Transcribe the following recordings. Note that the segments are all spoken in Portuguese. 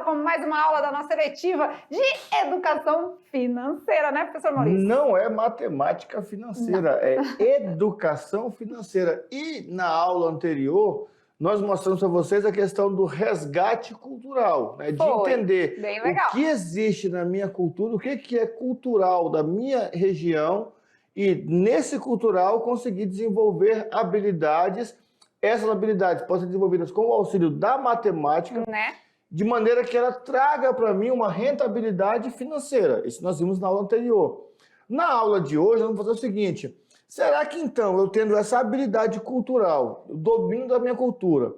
volta com mais uma aula da nossa eletiva de educação financeira, né, professor Maurício? Não é matemática financeira, é educação financeira. E na aula anterior, nós mostramos para vocês a questão do resgate cultural, né? De entender o que existe na minha cultura, o que é cultural da minha região, e nesse cultural conseguir desenvolver habilidades. Essas habilidades podem ser desenvolvidas com o auxílio da matemática, né? De maneira que ela traga para mim uma rentabilidade financeira. Isso nós vimos na aula anterior. Na aula de hoje, nós vamos fazer o seguinte: será que então, eu tendo essa habilidade cultural, o domínio da minha cultura,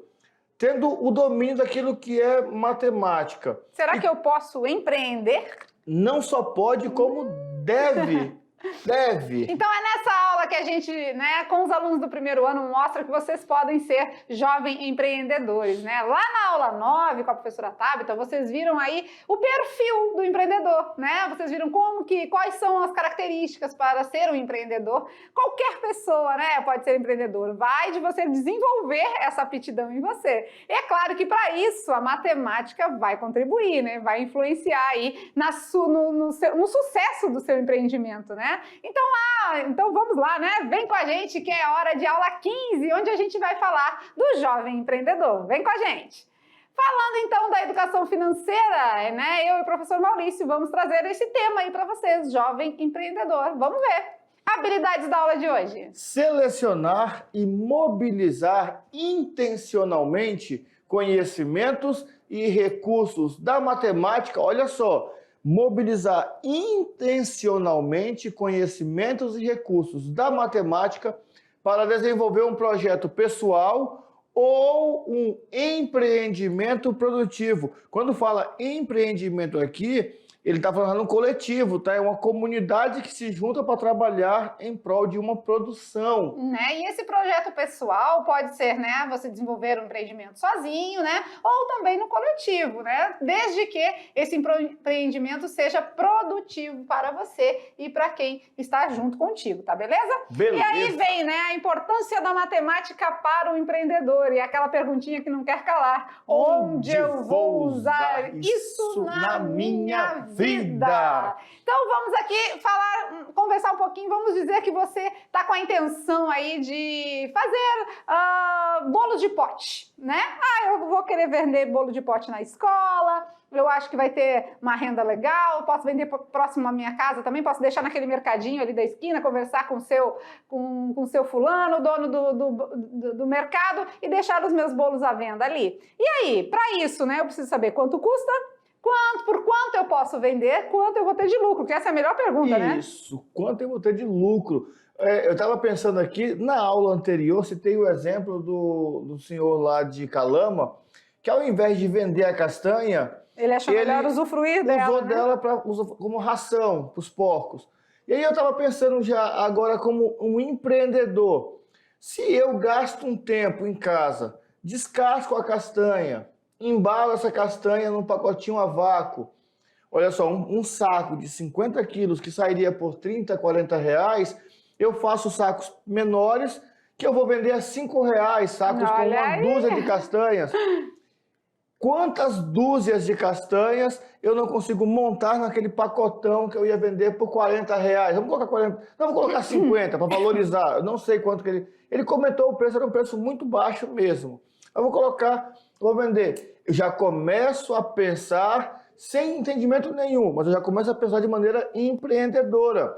tendo o domínio daquilo que é matemática... Será que eu posso empreender? Não só pode, como deve. Deve. Então é nessa aula que a gente, né, com os alunos do primeiro ano, mostra que vocês podem ser jovens empreendedores, né? Lá na aula 9, com a professora Tabita, vocês viram aí o perfil do empreendedor, né? Vocês viram quais são as características para ser um empreendedor. Qualquer pessoa, né, pode ser empreendedor. Vai de você desenvolver essa aptidão em você. E é claro que para isso a matemática vai contribuir, né? Vai influenciar aí no sucesso do seu empreendimento, né? Então vamos lá, né? Vem com a gente que é hora de aula 15, onde a gente vai falar do jovem empreendedor. Vem com a gente! Falando então da educação financeira, né? Eu e o professor Maurício vamos trazer esse tema aí para vocês, jovem empreendedor. Vamos ver! Habilidades da aula de hoje. Selecionar e mobilizar intencionalmente conhecimentos e recursos da matemática. Olha só, mobilizar intencionalmente conhecimentos e recursos da matemática para desenvolver um projeto pessoal ou um empreendimento produtivo. Quando fala empreendimento aqui, ele está falando um coletivo, tá? É uma comunidade que se junta para trabalhar em prol de uma produção. Né? E esse projeto pessoal pode ser, né, você desenvolver um empreendimento sozinho, né, ou também no coletivo, né, desde que esse empreendimento seja produtivo para você e para quem está junto contigo, tá beleza? Beleza. E aí vem, né, a importância da matemática para o empreendedor e aquela perguntinha que não quer calar: onde eu vou usar isso na minha vida? Então vamos aqui conversar um pouquinho, vamos dizer que você está com a intenção aí de fazer bolo de pote, né? Eu vou querer vender bolo de pote na escola, eu acho que vai ter uma renda legal, posso vender próximo à minha casa também, posso deixar naquele mercadinho ali da esquina, conversar com o seu fulano, dono do mercado, e deixar os meus bolos à venda ali. E aí, para isso, né, eu preciso saber quanto custa, por quanto eu posso vender, quanto eu vou ter de lucro, que essa é a melhor pergunta, né? Isso, quanto eu vou ter de lucro. Eu estava pensando aqui, na aula anterior, citei o exemplo do senhor lá de Calama, que ao invés de vender a castanha... Ele achou melhor usufruir dela, usou dela como ração para os porcos. E aí eu estava pensando já agora como um empreendedor. Se eu gasto um tempo em casa, descasco a castanha, embalo essa castanha num pacotinho a vácuo. Olha só, um saco de 50 quilos que sairia por 30, 40 reais, eu faço sacos menores que eu vou vender a 5 reais, sacos com uma dúzia de castanhas. Quantas dúzias de castanhas eu não consigo montar naquele pacotão que eu ia vender por 40 reais? Vamos colocar 40, não, vou colocar 50 para valorizar. Eu não sei quanto que ele comentou, o preço era um preço muito baixo mesmo. Eu vou vender. Eu já começo a pensar sem entendimento nenhum, mas eu já começo a pensar de maneira empreendedora.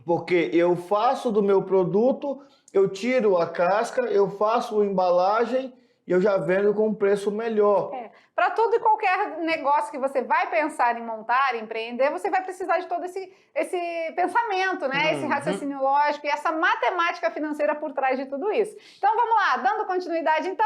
Porque eu faço do meu produto, eu tiro a casca, eu faço a embalagem e eu já vendo com um preço melhor. Para todo e qualquer negócio que você vai pensar em montar, empreender, você vai precisar de todo esse pensamento, né? Esse raciocínio lógico e essa matemática financeira por trás de tudo isso. Então vamos lá, dando continuidade então,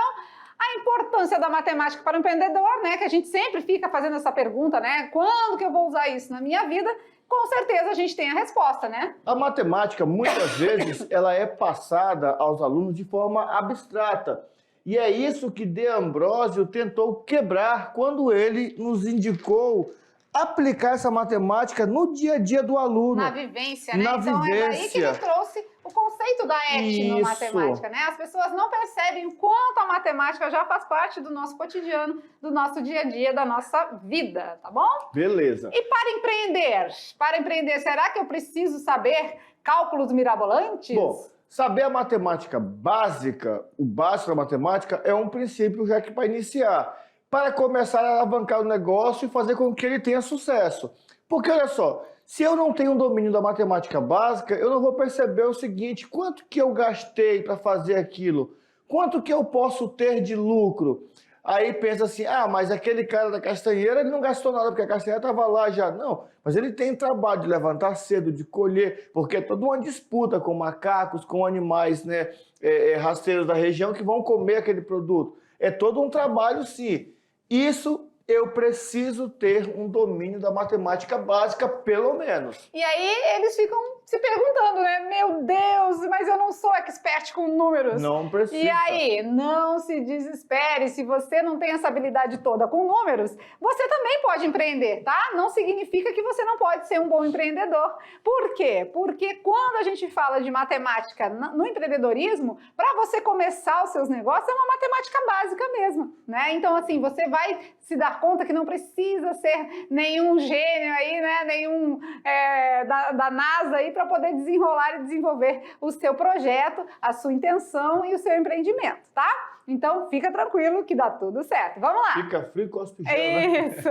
a importância da matemática para o empreendedor, né? Que a gente sempre fica fazendo essa pergunta, né? Quando que eu vou usar isso na minha vida? Com certeza a gente tem a resposta, né? A matemática, muitas vezes, ela é passada aos alunos de forma abstrata. E é isso que De Ambrósio tentou quebrar quando ele nos indicou aplicar essa matemática no dia a dia do aluno. Na vivência, né? Na então vivência. É daí que ele trouxe o conceito conceito da etnomatemática, né? As pessoas não percebem o quanto a matemática já faz parte do nosso cotidiano, do nosso dia a dia, da nossa vida, tá bom? Beleza. E para empreender, será que eu preciso saber cálculos mirabolantes? Bom, saber a matemática básica, o básico da matemática, é um princípio já que para iniciar, para começar a alavancar o negócio e fazer com que ele tenha sucesso. Porque olha só, se eu não tenho um domínio da matemática básica, eu não vou perceber o seguinte: quanto que eu gastei para fazer aquilo? Quanto que eu posso ter de lucro? Aí pensa assim, mas aquele cara da castanheira, ele não gastou nada, porque a castanheira estava lá já. Não, mas ele tem trabalho de levantar cedo, de colher, porque é toda uma disputa com macacos, com animais, né, rasteiros da região que vão comer aquele produto. É todo um trabalho, sim. Isso eu preciso ter um domínio da matemática básica, pelo menos. E aí eles ficam se perguntando, né? Meu Deus, mas eu não sou expert com números. Não precisa. E aí, não se desespere. Se você não tem essa habilidade toda com números, você também pode empreender, tá? Não significa que você não pode ser um bom empreendedor. Por quê? Porque quando a gente fala de matemática no empreendedorismo, para você começar os seus negócios, é uma matemática básica mesmo, né? Então, assim, você vai se dar conta que não precisa ser nenhum gênio aí, né? Nenhum da NASA aí para poder desenrolar e desenvolver o seu projeto, a sua intenção e o seu empreendimento, tá? Então, fica tranquilo que dá tudo certo. Vamos lá. Fica frio com as pijamas. Isso.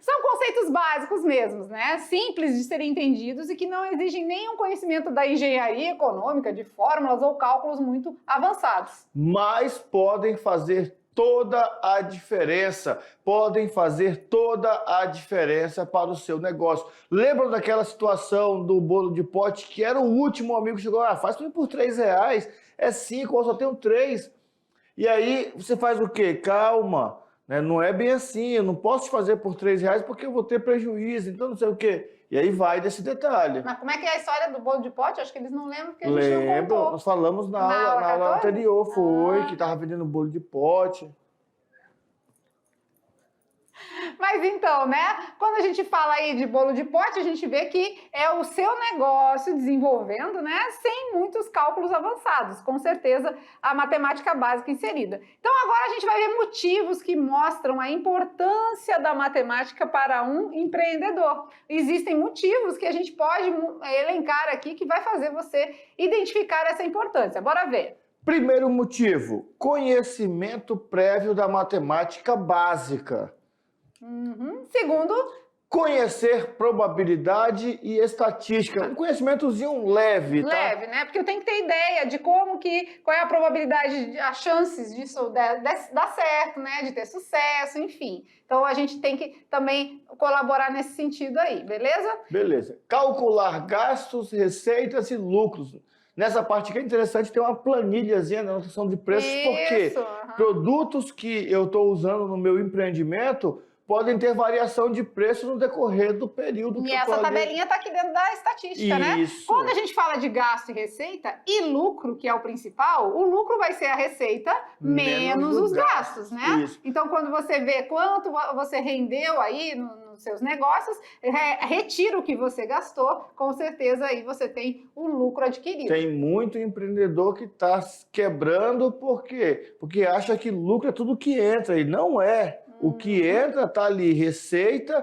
São conceitos básicos mesmos, né? Simples de serem entendidos e que não exigem nenhum conhecimento da engenharia econômica, de fórmulas ou cálculos muito avançados. Mas podem fazer toda a diferença, podem fazer toda a diferença para o seu negócio. Lembram daquela situação do bolo de pote que era o último amigo que chegou, faz para mim por R$3, é 5, eu só tenho 3. E aí você faz o quê? Calma, né? Não é bem assim, eu não posso te fazer por R$3 porque eu vou ter prejuízo, então não sei o quê. E aí vai desse detalhe. Mas como é que é a história do bolo de pote? Acho que eles não lembram porque a gente não contou. Nós falamos na aula anterior, que estava vendendo bolo de pote. Mas então, né, quando a gente fala aí de bolo de pote, a gente vê que é o seu negócio desenvolvendo, né, sem muitos cálculos avançados, com certeza a matemática básica inserida. Então agora a gente vai ver motivos que mostram a importância da matemática para um empreendedor. Existem motivos que a gente pode elencar aqui que vai fazer você identificar essa importância. Bora ver. Primeiro motivo, conhecimento prévio da matemática básica. Segundo, conhecer probabilidade e estatística. Um conhecimentozinho leve, tá? Leve, né? Porque eu tenho que ter ideia de qual é a probabilidade, as chances disso dar certo, né? De ter sucesso, enfim. Então a gente tem que também colaborar nesse sentido aí, beleza? Beleza. Calcular gastos, receitas e lucros. Nessa parte aqui é interessante ter uma planilhazinha na notação de preços, porque produtos que eu estou usando no meu empreendimento podem ter variação de preço no decorrer do período. E essa tabelinha está aqui dentro da estatística, né? Quando a gente fala de gasto e receita e lucro, que é o principal, o lucro vai ser a receita menos os gastos, né? Isso. Então, quando você vê quanto você rendeu aí nos seus negócios, retira o que você gastou, com certeza aí você tem o lucro adquirido. Tem muito empreendedor que está quebrando, por quê? Porque acha que lucro é tudo que entra, e não é. O que entra está ali, receita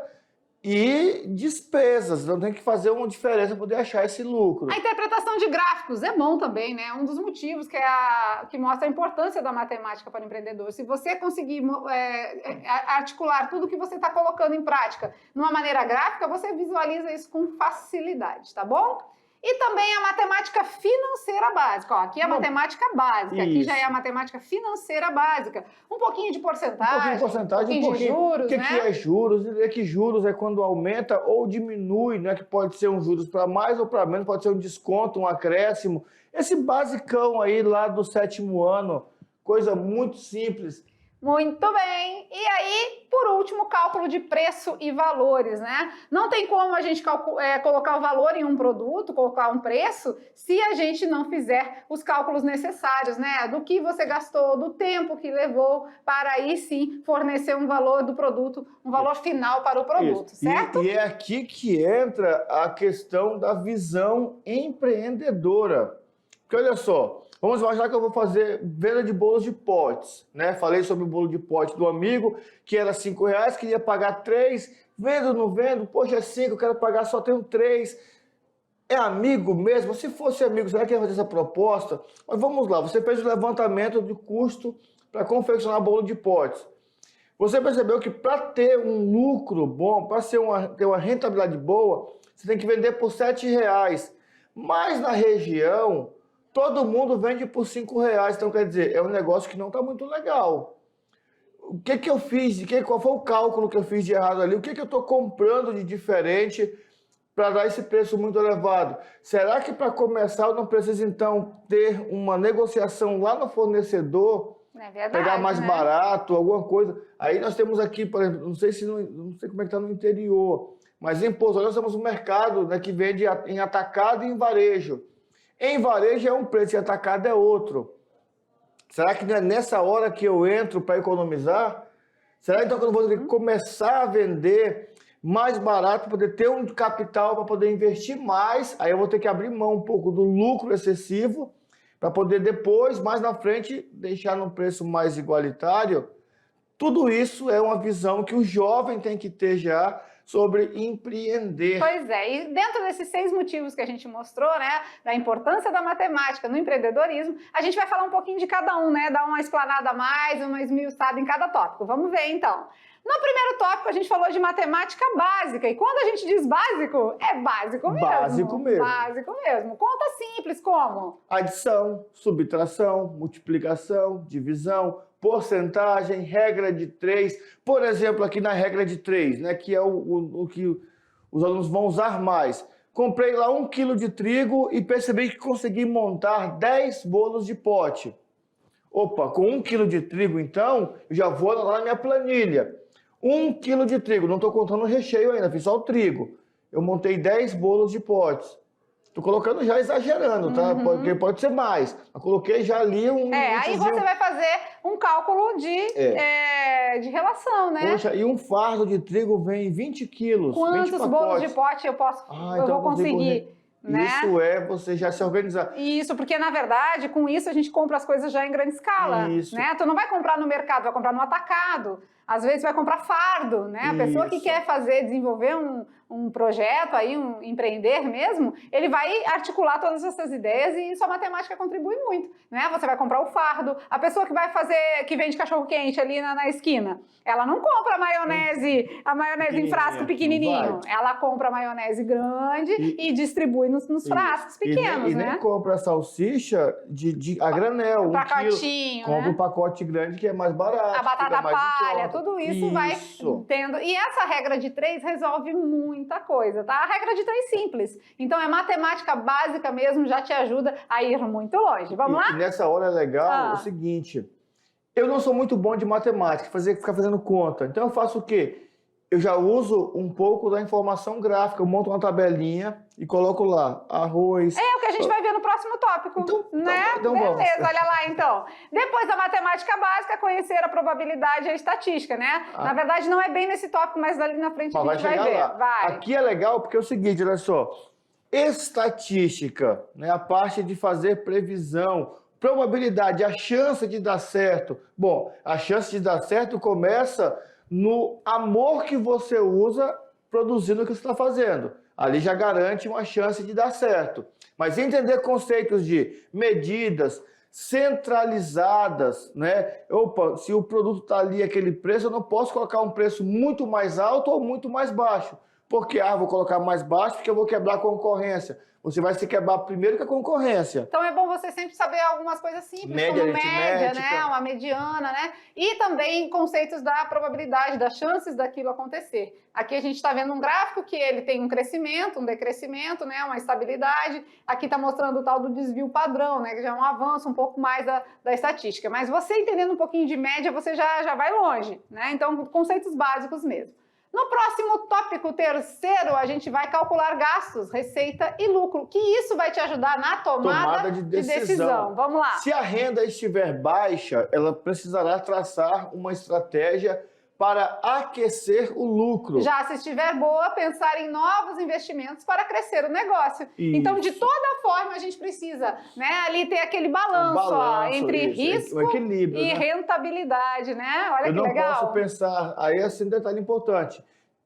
e despesas. Então tem que fazer uma diferença para poder achar esse lucro. A interpretação de gráficos é bom também, né? Um dos motivos que mostra a importância da matemática para o empreendedor. Se você conseguir articular tudo que você está colocando em prática numa maneira gráfica, você visualiza isso com facilidade, tá bom? E também a matemática financeira básica. Ó, aqui é a matemática básica, aqui já é a matemática financeira básica. Um pouquinho de porcentagem, um pouquinho de juros, né? O que é juros? É que juros é quando aumenta ou diminui, né? Que pode ser um juros para mais ou para menos, pode ser um desconto, um acréscimo. Esse basicão aí lá do 7º ano, coisa muito simples. Muito bem. E aí, por último, cálculo de preço e valores, né? Não tem como a gente colocar o valor em um produto, colocar um preço, se a gente não fizer os cálculos necessários, né? Do que você gastou, do tempo que levou, para aí sim fornecer um valor do produto, um valor final para o produto, certo? E é aqui que entra a questão da visão empreendedora. Porque olha só, vamos imaginar que eu vou fazer venda de bolos de potes, né? Falei sobre o bolo de pote do amigo, que era R$5, queria pagar 3, vendo ou não vendo? Poxa, é 5, eu quero pagar, só tenho 3. É amigo mesmo? Se fosse amigo, será que ia fazer essa proposta? Mas vamos lá, você fez o levantamento de custo para confeccionar bolo de potes. Você percebeu que para ter um lucro bom, para ter uma rentabilidade boa, você tem que vender por R$7. Mas na região, todo mundo vende por R$5. Então, quer dizer, é um negócio que não está muito legal. O que eu fiz? Qual foi o cálculo que eu fiz de errado ali? O que eu estou comprando de diferente para dar esse preço muito elevado? Será que para começar eu não preciso, então, ter uma negociação lá no fornecedor? É verdade, pegar mais né? barato, alguma coisa. Aí nós temos aqui, por exemplo, não sei como é que está no interior, mas em Pouso Alegre nós temos um mercado, né, que vende em atacado e em varejo. Em varejo é um preço e atacado é outro. Será que não é nessa hora que eu entro para economizar? Será então que eu não vou ter que começar a vender mais barato para poder ter um capital para poder investir mais? Aí eu vou ter que abrir mão um pouco do lucro excessivo para poder depois, mais na frente, deixar num preço mais igualitário. Tudo isso é uma visão que o jovem tem que ter já sobre empreender. Pois é, e dentro desses 6 motivos que a gente mostrou, né, da importância da matemática no empreendedorismo, a gente vai falar um pouquinho de cada um, né, dar uma explanada a mais, uma esmiuçada em cada tópico. Vamos ver, então. No primeiro tópico, a gente falou de matemática básica, e quando a gente diz básico, é básico mesmo. Básico mesmo. Básico mesmo. Conta simples, como? Adição, subtração, multiplicação, divisão, porcentagem, regra de 3. Por exemplo, aqui na regra de 3, né, que é o que os alunos vão usar mais. Comprei lá 1 quilo de trigo e percebi que consegui montar 10 bolos de pote. Opa, com 1 quilo de trigo, então, eu já vou lá na minha planilha. 1 quilo de trigo, não estou contando o recheio ainda, fiz só o trigo. Eu montei 10 bolos de potes. Estou colocando já exagerando, tá? Porque pode ser mais. Eu coloquei já ali um... aí você vai fazer um cálculo de relação, né? Poxa, e um fardo de trigo vem 20 quilos. Quantos 20 bolos de pote eu então vou conseguir? Né? Isso é você já se organizar. Isso, porque na verdade, com isso a gente compra as coisas já em grande escala. Isso. Né? Tu não vai comprar no mercado, vai comprar no atacado. Às vezes vai comprar fardo, né? A pessoa que quer desenvolver um projeto, aí, empreender mesmo, ele vai articular todas essas ideias e isso a matemática contribui muito, né? Você vai comprar o fardo, a pessoa que vende cachorro-quente ali na esquina, ela não compra a maionese em frasco pequenininho, ela compra a maionese grande e distribui nos frascos pequenos, e né? nem compra a salsicha a granel, pacotinho, compra né? um pacote grande que é mais barato. A batata palha, tudo isso vai Isso. tendo. E essa regra de 3 resolve muita coisa, tá? A regra de 3 simples. Então é matemática básica mesmo, já te ajuda a ir muito longe. Vamos lá? E nessa hora é legal o seguinte: eu não sou muito bom de matemática, ficar fazendo conta. Então eu faço o quê? Eu já uso um pouco da informação gráfica. Eu monto uma tabelinha e coloco lá arroz. É o que a gente vai ver no próximo tópico, né? Então Beleza, vamos. olha lá então. Depois da matemática básica, conhecer a probabilidade e a estatística, né? Na verdade, não é bem nesse tópico, mas ali na frente a gente vai ver. Vai. Aqui é legal porque é o seguinte, olha só. Estatística, né? A parte de fazer previsão, probabilidade, a chance de dar certo. Bom, a chance de dar certo começa no amor que você usa produzindo o que você está fazendo. Ali já garante uma chance de dar certo. Mas entender conceitos de medidas centralizadas, né? Opa, se o produto está ali aquele preço, eu não posso colocar um preço muito mais alto ou muito mais baixo. Porque, vou colocar mais baixo porque eu vou quebrar a concorrência. Você vai se quebrar primeiro que a concorrência. Então é bom você sempre saber algumas coisas simples, como média, né? Uma mediana, né? E também conceitos da probabilidade, das chances daquilo acontecer. Aqui a gente está vendo um gráfico que ele tem um crescimento, um decrescimento, né? Uma estabilidade. Aqui está mostrando o tal do desvio padrão, né? Que já é um avanço um pouco mais da estatística. Mas você entendendo um pouquinho de média, você já vai longe, né? Então, conceitos básicos mesmo. No próximo tópico, terceiro, a gente vai calcular gastos, receita e lucro, que isso vai te ajudar na tomada de decisão. Vamos lá. Se a renda estiver baixa, ela precisará traçar uma estratégia para aquecer o lucro. Já se estiver boa, pensar em novos investimentos para crescer o negócio. Isso. Então, de toda forma, a gente precisa, né, ali ter aquele balanço, ó, entre risco e né? Rentabilidade, né? Olha que legal. Eu não posso pensar, aí assim, um detalhe importante.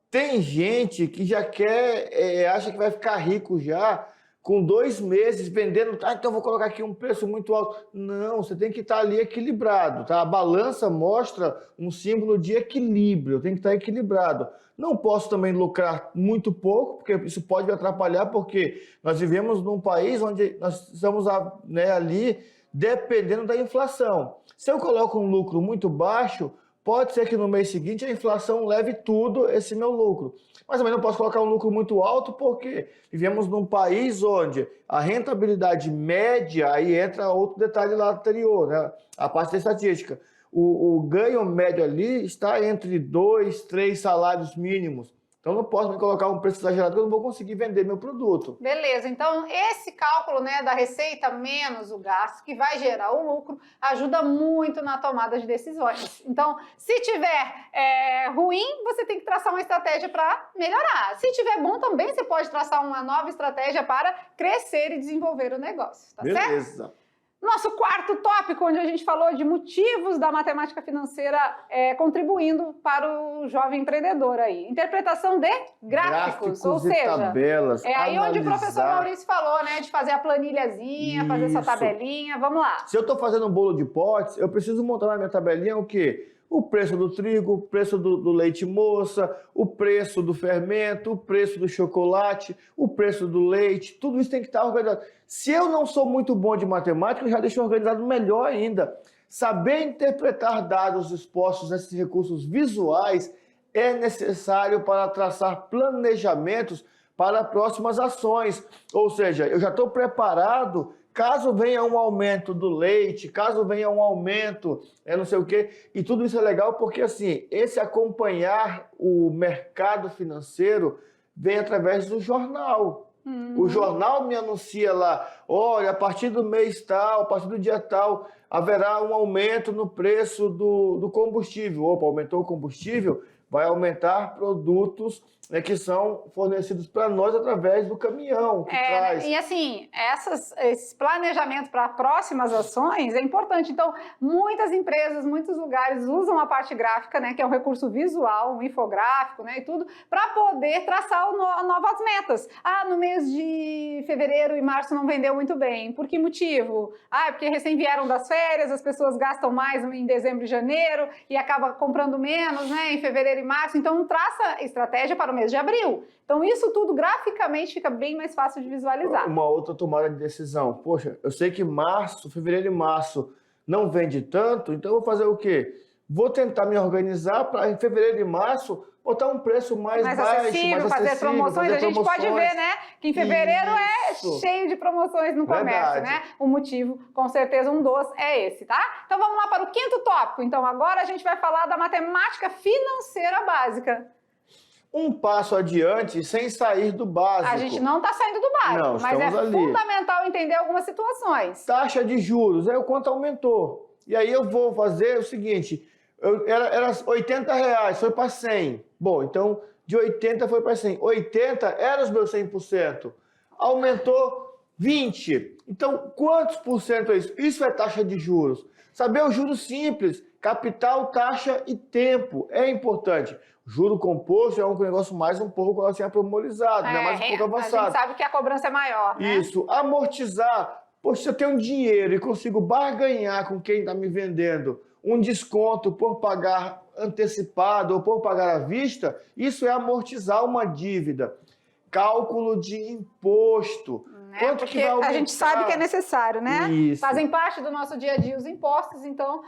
Tem gente que já quer, acha que vai ficar rico já com 2 meses vendendo, então vou colocar aqui um preço muito alto. Não, você tem que estar ali equilibrado, tá? A balança mostra um símbolo de equilíbrio, tem que estar equilibrado. Não posso também lucrar muito pouco, porque isso pode me atrapalhar, porque nós vivemos num país onde nós estamos, né, ali dependendo da inflação. Se eu coloco um lucro muito baixo, pode ser que no mês seguinte a inflação leve tudo esse meu lucro. Mas também não posso colocar um lucro muito alto, porque vivemos num país onde a rentabilidade média, aí entra outro detalhe lá anterior, né? A parte da estatística. O ganho médio ali está entre 2, 3 salários mínimos. Então não posso me colocar um preço exagerado, porque eu não vou conseguir vender meu produto. Beleza, então esse cálculo, né, da receita menos o gasto, que vai gerar o lucro, ajuda muito na tomada de decisões. Então, se tiver ruim, você tem que traçar uma estratégia para melhorar. Se tiver bom também, você pode traçar uma nova estratégia para crescer e desenvolver o negócio, tá certo? Beleza. Nosso quarto tópico, onde a gente falou de motivos da matemática financeira contribuindo para o jovem empreendedor aí. Interpretação de gráficos, ou seja, tabelas, é aí onde o professor Maurício falou, né, de fazer a planilhazinha, fazer essa tabelinha, vamos lá. Se eu estou fazendo um bolo de potes, eu preciso montar na minha tabelinha o quê? O preço do trigo, o preço do leite moça, o preço do fermento, o preço do chocolate, o preço do leite, tudo isso tem que estar organizado. Se eu não sou muito bom de matemática, eu já deixo organizado melhor ainda. Saber interpretar dados expostos nesses recursos visuais é necessário para traçar planejamentos para próximas ações. Ou seja, eu já estou preparado caso venha um aumento do leite, caso venha um aumento, não sei o quê. E tudo isso é legal porque, assim, esse acompanhar o mercado financeiro vem através do jornal. O jornal me anuncia lá, olha, a partir do mês tal, a partir do dia tal, haverá um aumento no preço do combustível. Opa, aumentou o combustível, vai aumentar produtos, né, que são fornecidos para nós através do caminhão que traz. E assim, esse planejamento para próximas ações é importante. Então, muitas empresas, muitos lugares usam a parte gráfica, né, que é um recurso visual, um infográfico, né, e tudo, para poder traçar novas metas. Ah, no mês de fevereiro e março não vendeu muito bem. Por que motivo? Ah, é porque recém vieram das férias, as pessoas gastam mais em dezembro e janeiro e acaba comprando menos, né, em fevereiro e março. Então, traça estratégia para o mês de abril. Então, isso tudo graficamente fica bem mais fácil de visualizar. Uma outra tomada de decisão. Poxa, eu sei que fevereiro e março não vende tanto, então eu vou fazer o quê? Vou tentar me organizar para em fevereiro e março botar um preço mais baixo, acessível, fazer promoções. A gente pode ver, né, que em fevereiro é cheio de promoções no comércio, né? O motivo, com certeza, um dos é esse, tá? Então, vamos lá para o quinto tópico. Então, agora a gente vai falar da matemática financeira básica. Um passo adiante sem sair do básico. A gente não está saindo do básico, mas é fundamental entender algumas situações. Taxa de juros, o quanto aumentou. E aí eu vou fazer o seguinte, era R$80, foi para 100. Bom, então de 80 foi para 100. 80 era os meus 100%. Aumentou 20. Então, quantos por cento é isso? Isso é taxa de juros. Saber os juros simples, capital, taxa e tempo. É importante. Juro composto é um negócio mais um pouco assim apromorizado, né? Mais um pouco avançado. A gente sabe que a cobrança é maior, né? Isso. Amortizar. Poxa, se eu tenho dinheiro e consigo barganhar com quem está me vendendo um desconto por pagar antecipado ou por pagar à vista, isso é amortizar uma dívida. Cálculo de imposto. Quanto porque que vai aumentar? A gente sabe que é necessário, né? Isso. Fazem parte do nosso dia a dia os impostos, então,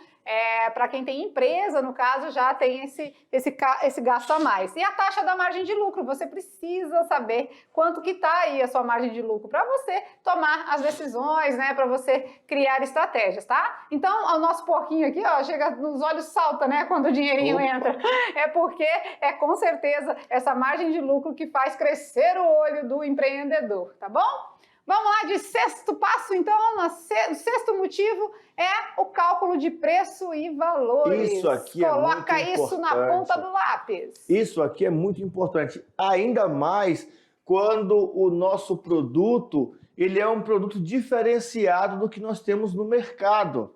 para quem tem empresa, no caso, já tem esse gasto a mais. E a taxa da margem de lucro, você precisa saber quanto que está aí a sua margem de lucro para você tomar as decisões, né? Para você criar estratégias, tá? Então, o nosso porquinho aqui, ó, chega nos olhos, salta, né? Quando o dinheirinho entra. É porque é com certeza essa margem de lucro que faz crescer o olho do empreendedor, tá bom? Vamos lá de sexto passo, então. O sexto motivo é o cálculo de preço e valores. Isso aqui é muito importante. Coloca isso na ponta do lápis. Isso aqui é muito importante, ainda mais quando o nosso produto ele é um produto diferenciado do que nós temos no mercado.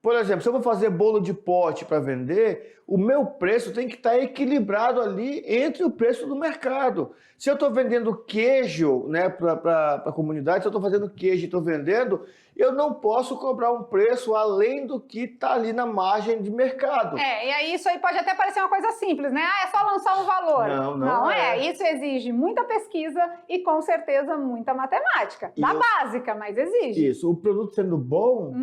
Por exemplo, se eu vou fazer bolo de pote para vender, o meu preço tem que estar equilibrado ali entre o preço do mercado. Se eu estou vendendo queijo, né, para a comunidade, se eu estou fazendo queijo e estou vendendo, eu não posso cobrar um preço além do que está ali na margem de mercado. E aí isso aí pode até parecer uma coisa simples, né? É só lançar um valor. Não é. Isso exige muita pesquisa e com certeza muita matemática. Básica, mas exige. Isso, o produto sendo bom,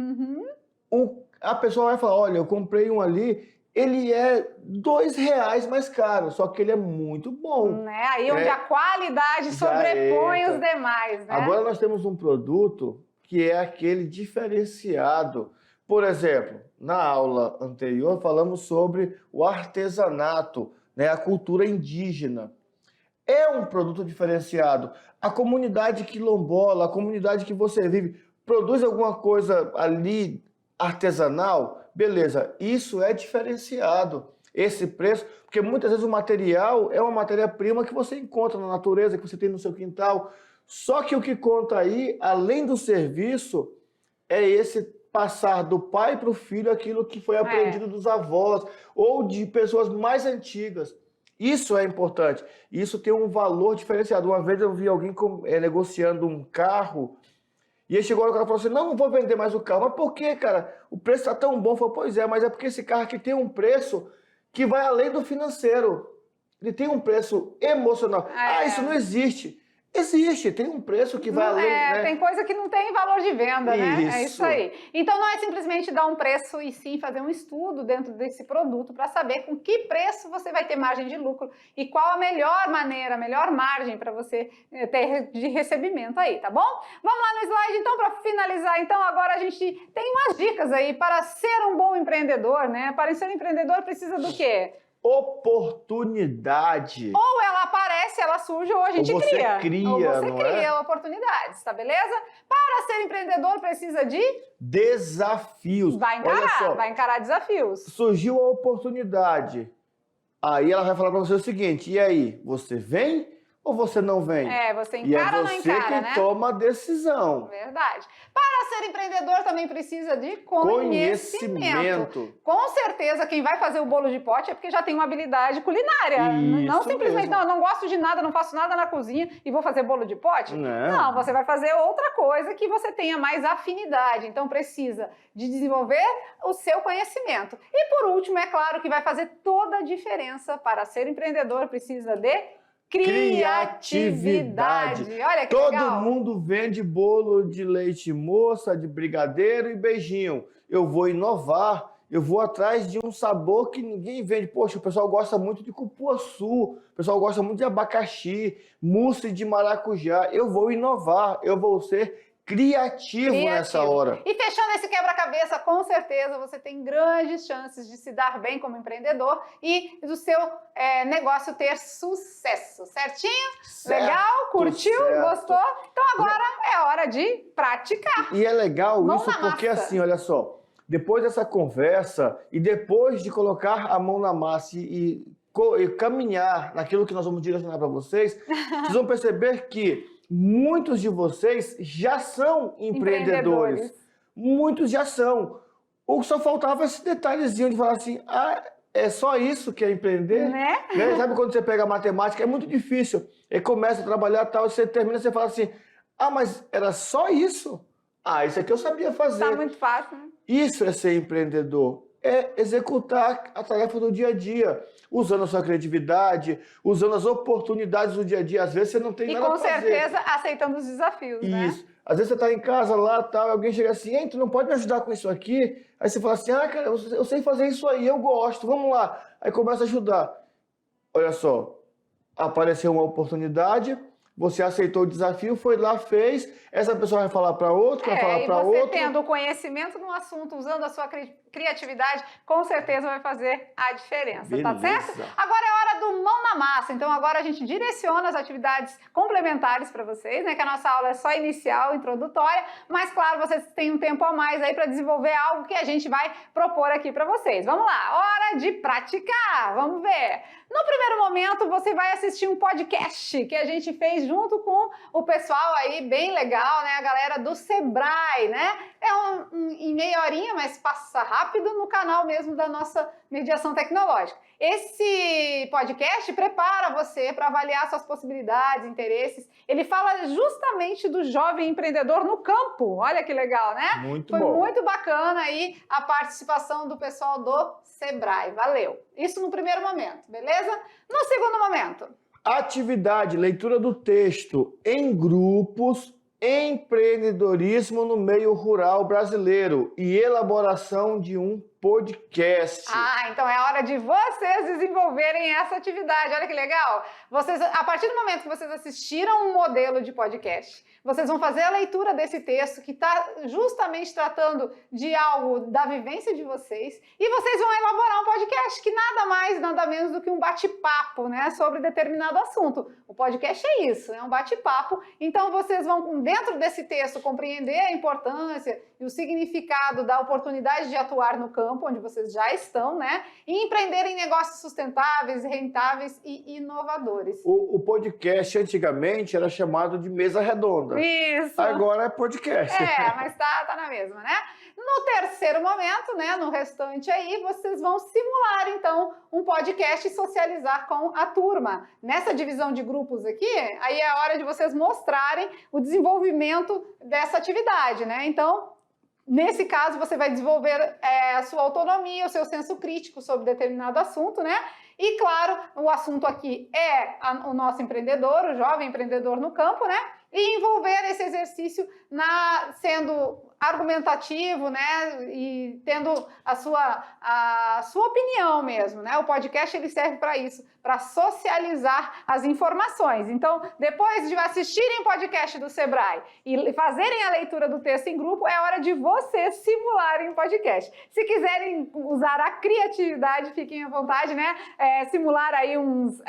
a pessoa vai falar, olha, eu comprei um ali, ele é R$2 mais caro, só que ele é muito bom. Aí onde a qualidade sobrepõe os demais, né? Agora nós temos um produto que é aquele diferenciado. Por exemplo, na aula anterior falamos sobre o artesanato, né, a cultura indígena. É um produto diferenciado. A comunidade quilombola, a comunidade que você vive, produz alguma coisa ali artesanal, beleza, isso é diferenciado, esse preço, porque muitas vezes o material é uma matéria-prima que você encontra na natureza, que você tem no seu quintal, só que o que conta aí, além do serviço, é esse passar do pai para o filho aquilo que foi aprendido dos avós ou de pessoas mais antigas. Isso é importante, isso tem um valor diferenciado. Uma vez eu vi alguém negociando um carro. E aí chegou o cara e falou assim, não vou vender mais o carro. Mas por quê, cara? O preço está tão bom. Eu falei, pois é, mas é porque esse carro aqui tem um preço que vai além do financeiro. Ele tem um preço emocional. Isso não existe. Existe, tem um preço que vai além, né? Tem coisa que não tem valor de venda, né? Isso. É isso aí. Então não é simplesmente dar um preço e sim fazer um estudo dentro desse produto para saber com que preço você vai ter margem de lucro e qual a melhor maneira, a melhor margem para você ter de recebimento aí, tá bom? Vamos lá no slide então para finalizar. Então agora a gente tem umas dicas aí para ser um bom empreendedor, né? Para ser um empreendedor precisa do quê? Oportunidade. Ou ela aparece, ela surge, ou a gente ou você cria. Ou você cria oportunidades, tá beleza? Para ser empreendedor precisa de desafios. Vai encarar desafios. Surgiu a oportunidade. Aí ela vai falar para você o seguinte, e aí, você vem ou você não vem? Você encara ou não encara, né? É você que toma a decisão. Verdade. Para ser empreendedor também precisa de conhecimento. Com certeza, quem vai fazer o bolo de pote é porque já tem uma habilidade culinária. Não simplesmente, eu não gosto de nada, não faço nada na cozinha e vou fazer bolo de pote. Não, você vai fazer outra coisa que você tenha mais afinidade. Então, precisa de desenvolver o seu conhecimento. E por último, é claro que vai fazer toda a diferença. Para ser empreendedor precisa de criatividade. Olha que legal. Todo mundo vende bolo de leite moça, de brigadeiro e beijinho. Eu vou inovar, eu vou atrás de um sabor que ninguém vende. Poxa, o pessoal gosta muito de cupuaçu, o pessoal gosta muito de abacaxi, mousse de maracujá. Eu vou inovar, eu vou ser criativo nessa hora. E fechando esse quebra-cabeça, com certeza você tem grandes chances de se dar bem como empreendedor e do seu negócio ter sucesso, certinho? Legal? Curtiu? Gostou? Então agora é hora de praticar. E é legal isso porque assim, olha só, depois dessa conversa e depois de colocar a mão na massa e caminhar naquilo que nós vamos direcionar para vocês, vocês vão perceber que muitos de vocês já são empreendedores. Muitos já são. O que só faltava esse detalhezinho de falar assim, é só isso que é empreender? Né? Sabe quando você pega a matemática, é muito difícil. E começa a trabalhar tal, você termina, você fala assim, mas era só isso? Isso aqui eu sabia fazer. Tá muito fácil, né? Isso é ser empreendedor. É executar a tarefa do dia a dia, usando a sua criatividade, usando as oportunidades do dia a dia. Às vezes você não tem nada pra fazer. E com certeza aceitando os desafios, né? Isso. Às vezes você tá em casa lá, tal, e alguém chega assim, tu não pode me ajudar com isso aqui? Aí você fala assim, cara, eu sei fazer isso aí, eu gosto, vamos lá. Aí começa a ajudar. Olha só, apareceu uma oportunidade, você aceitou o desafio, foi lá, fez, essa pessoa vai falar para outro, vai falar para outro. E você tendo conhecimento no assunto, usando a sua criatividade, com certeza vai fazer a diferença, Beleza. tá certo? Agora é hora do mão na massa, então agora a gente direciona as atividades complementares para vocês, né? Que a nossa aula é só inicial, introdutória, mas claro, vocês têm um tempo a mais aí para desenvolver algo que a gente vai propor aqui para vocês. Vamos lá, hora de praticar, vamos ver. No primeiro momento, você vai assistir um podcast que a gente fez junto com o pessoal aí, bem legal, né? A galera do Sebrae, né? É em meia horinha, mas passa rápido no canal mesmo da nossa mediação tecnológica. Esse podcast prepara você para avaliar suas possibilidades, interesses. Ele fala justamente do jovem empreendedor no campo. Olha que legal, né? Muito Foi bom. muito bacana aí a participação do pessoal do Sebrae. Valeu. Isso no primeiro momento, beleza? No segundo momento. Atividade, leitura do texto em grupos, empreendedorismo no meio rural brasileiro e elaboração de um podcast. Ah, então é hora de vocês desenvolverem essa atividade. Olha que legal. Vocês, a partir do momento que vocês assistiram um modelo de podcast, vocês vão fazer a leitura desse texto que está justamente tratando de algo da vivência de vocês e vocês vão elaborar um podcast que nada mais, nada menos do que um bate-papo, né, sobre determinado assunto. O podcast é isso, é um bate-papo. Então vocês vão, dentro desse texto, compreender a importância e o significado da oportunidade de atuar no campo, onde vocês já estão, né? E empreender em negócios sustentáveis, rentáveis e inovadores. O podcast antigamente era chamado de mesa redonda. Isso! Agora é podcast. Mas tá na mesma, né? No terceiro momento, né, no restante aí, vocês vão simular, então, um podcast e socializar com a turma. Nessa divisão de grupos aqui, aí é a hora de vocês mostrarem o desenvolvimento dessa atividade, né? Então, nesse caso, você vai desenvolver a sua autonomia, o seu senso crítico sobre determinado assunto, né? E, claro, o assunto aqui é o nosso empreendedor, o jovem empreendedor no campo, né? E envolver esse exercício sendo argumentativo, né? E tendo a sua opinião mesmo, né? O podcast ele serve para isso, para socializar as informações. Então, depois de assistirem o podcast do Sebrae e fazerem a leitura do texto em grupo, é hora de vocês simularem o podcast. Se quiserem usar a criatividade, fiquem à vontade, né? Simular aí uns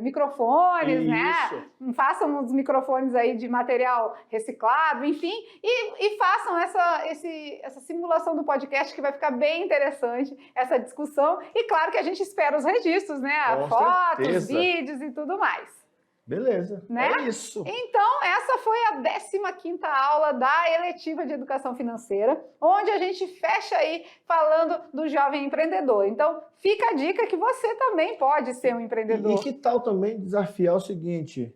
microfones, Isso. né? Façam uns microfones aí de material reciclado, enfim, e façam essa simulação do podcast que vai ficar bem interessante, essa discussão. E claro que a gente espera os registros, né? Com Fotos, certeza. vídeos e tudo mais. Beleza, Né? é isso. Então, essa foi a 15ª aula da eletiva de Educação Financeira, onde a gente fecha aí falando do jovem empreendedor. Então, fica a dica que você também pode ser um empreendedor. E que tal também desafiar o seguinte...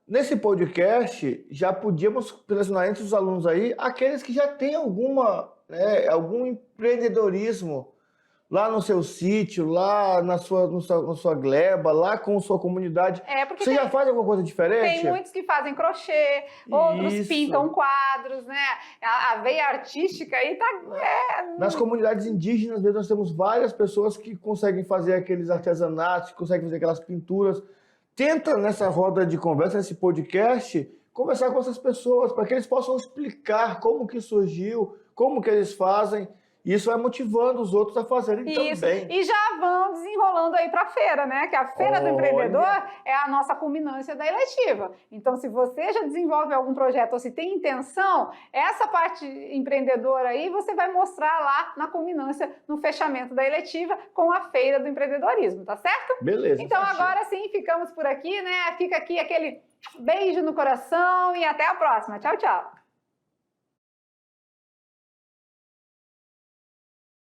Nesse podcast, já podíamos selecionar entre os alunos aí aqueles que já têm algum empreendedorismo lá no seu sítio, lá na sua gleba, lá com sua comunidade. Porque você já faz alguma coisa diferente? Tem muitos que fazem crochê, outros Isso. pintam quadros, né? A veia artística aí tá... Nas comunidades indígenas mesmo, nós temos várias pessoas que conseguem fazer aqueles artesanatos, que conseguem fazer aquelas pinturas. Tenta, nessa roda de conversa, nesse podcast, conversar com essas pessoas, para que eles possam explicar como que surgiu, como que eles fazem. E isso vai motivando os outros a fazerem também. E já vão desenrolando aí para a feira, né? Que a Feira do Empreendedor é a nossa culminância da eletiva. Então, se você já desenvolve algum projeto ou se tem intenção, essa parte empreendedora aí você vai mostrar lá na culminância, no fechamento da eletiva, com a Feira do Empreendedorismo, tá certo? Beleza. Então, agora sim, ficamos por aqui, né? Fica aqui aquele beijo no coração e até a próxima. Tchau, tchau.